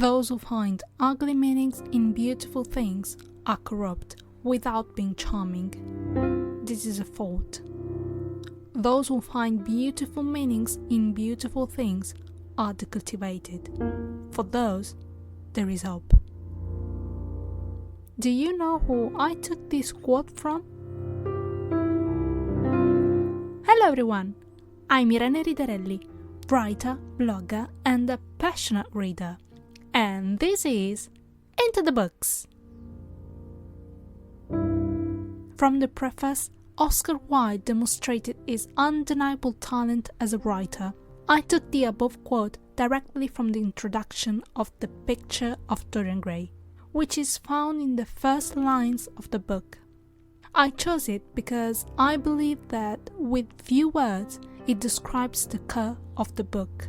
Those who find ugly meanings in beautiful things are corrupt without being charming. This is a fault. Those who find beautiful meanings in beautiful things are the cultivated. For those, there is hope. Do you know who I took this quote from? Hello everyone, I'm Irene Riderelli, writer, blogger and a passionate reader. And this is Into the Books. From the preface, Oscar Wilde demonstrated his undeniable talent as a writer. I took the above quote directly from the introduction of The Picture of Dorian Gray, which is found in the first lines of the book. I chose it because I believe that with few words it describes the core of the book.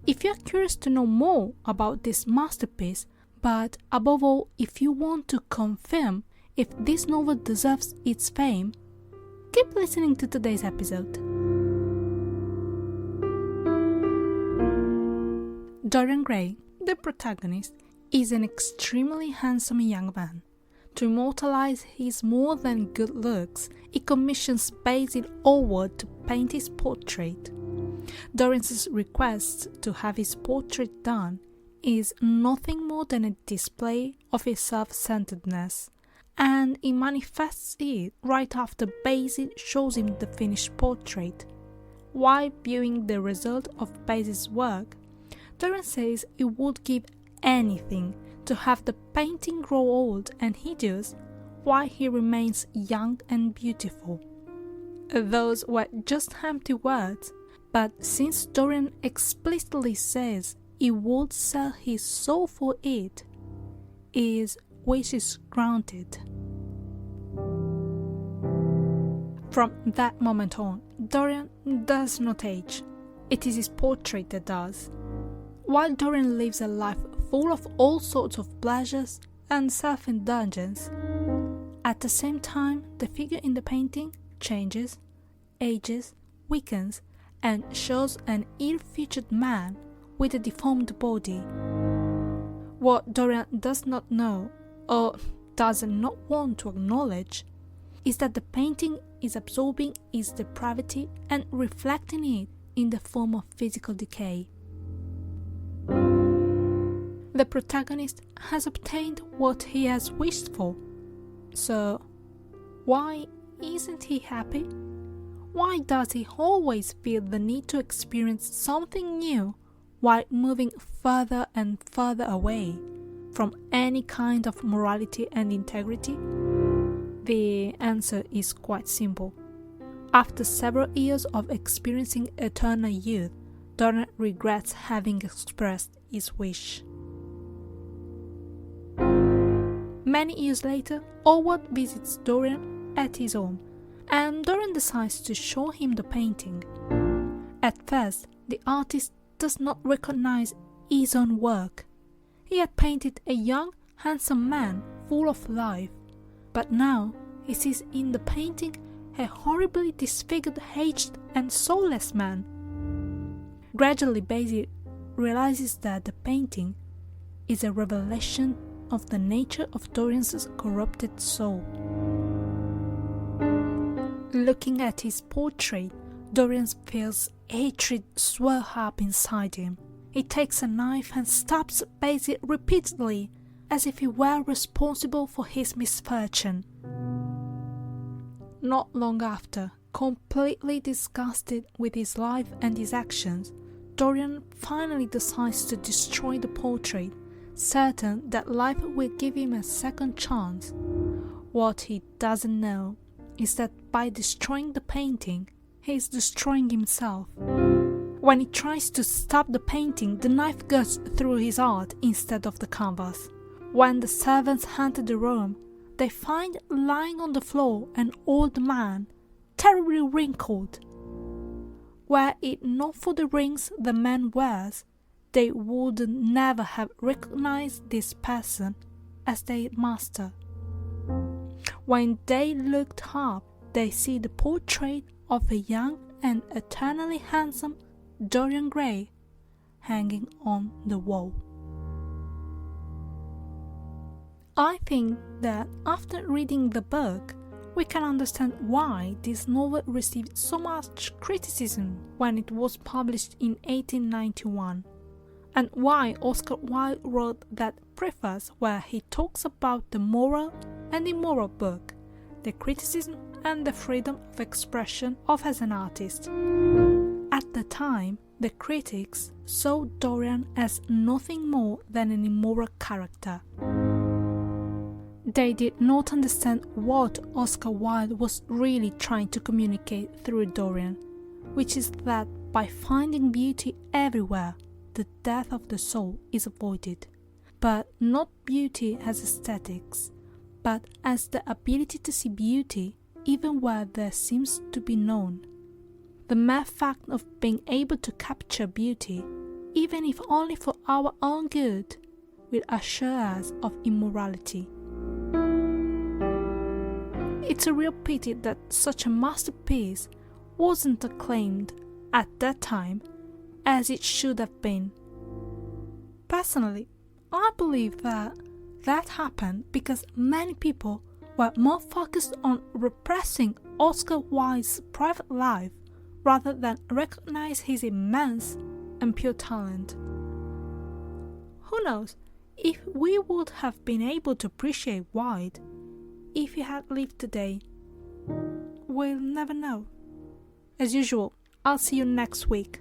If you're curious to know more about this masterpiece, but above all if you want to confirm if this novel deserves its fame, keep listening to today's episode. Dorian Gray, the protagonist, is an extremely handsome young man. To immortalize his more than good looks, he commissions Basil Hallward to paint his portrait. Dorian's request to have his portrait done is nothing more than a display of his self-centeredness, and he manifests it right after Basil shows him the finished portrait. While viewing the result of Basil's work, Dorian says he would give anything to have the painting grow old and hideous while he remains young and beautiful. Those were just empty words, but since Dorian explicitly says he would sell his soul for it, his wish is granted. From that moment on, Dorian does not age. It is his portrait that does. While Dorian lives a life full of all sorts of pleasures and self-indulgence, at the same time the figure in the painting changes, ages, weakens, and shows an ill-featured man with a deformed body. What Dorian does not know, or does not want to acknowledge, is that the painting is absorbing his depravity and reflecting it in the form of physical decay. The protagonist has obtained what he has wished for. So, why isn't he happy? Why does he always feel the need to experience something new while moving further and further away from any kind of morality and integrity? The answer is quite simple. After several years of experiencing eternal youth, Dorian regrets having expressed his wish. Many years later, Hallward visits Dorian at his home, and Dorian decides to show him the painting. At first, the artist does not recognize his own work. He had painted a young, handsome man full of life, but now he sees in the painting a horribly disfigured, aged and soulless man. Gradually, Basil realizes that the painting is a revelation of the nature of Dorian's corrupted soul. Looking at his portrait, Dorian feels hatred swell up inside him. He takes a knife and stabs Basil repeatedly, as if he were responsible for his misfortune. Not long after, completely disgusted with his life and his actions, Dorian finally decides to destroy the portrait, certain that life will give him a second chance. What he doesn't know is that by destroying the painting, he is destroying himself. When he tries to stop the painting, the knife goes through his heart instead of the canvas. When the servants enter the room, they find lying on the floor an old man, terribly wrinkled. Were it not for the rings the man wears, they would never have recognized this person as their master. When they looked up, they see the portrait of a young and eternally handsome Dorian Gray hanging on the wall. I think that after reading the book, we can understand why this novel received so much criticism when it was published in 1891, and why Oscar Wilde wrote that preface where he talks about the moral and immoral book, the criticism and the freedom of expression of as an artist. At the time, the critics saw Dorian as nothing more than an immoral character. They did not understand what Oscar Wilde was really trying to communicate through Dorian, which is that by finding beauty everywhere, the death of the soul is avoided. But not beauty as aesthetics, but as the ability to see beauty even where there seems to be none. The mere fact of being able to capture beauty, even if only for our own good, will assure us of immorality. It's a real pity that such a masterpiece wasn't acclaimed at that time as it should have been. Personally, I believe that happened because many people were more focused on repressing Oscar Wilde's private life rather than recognize his immense and pure talent. Who knows if we would have been able to appreciate Wilde if he had lived today? We'll never know. As usual, I'll see you next week.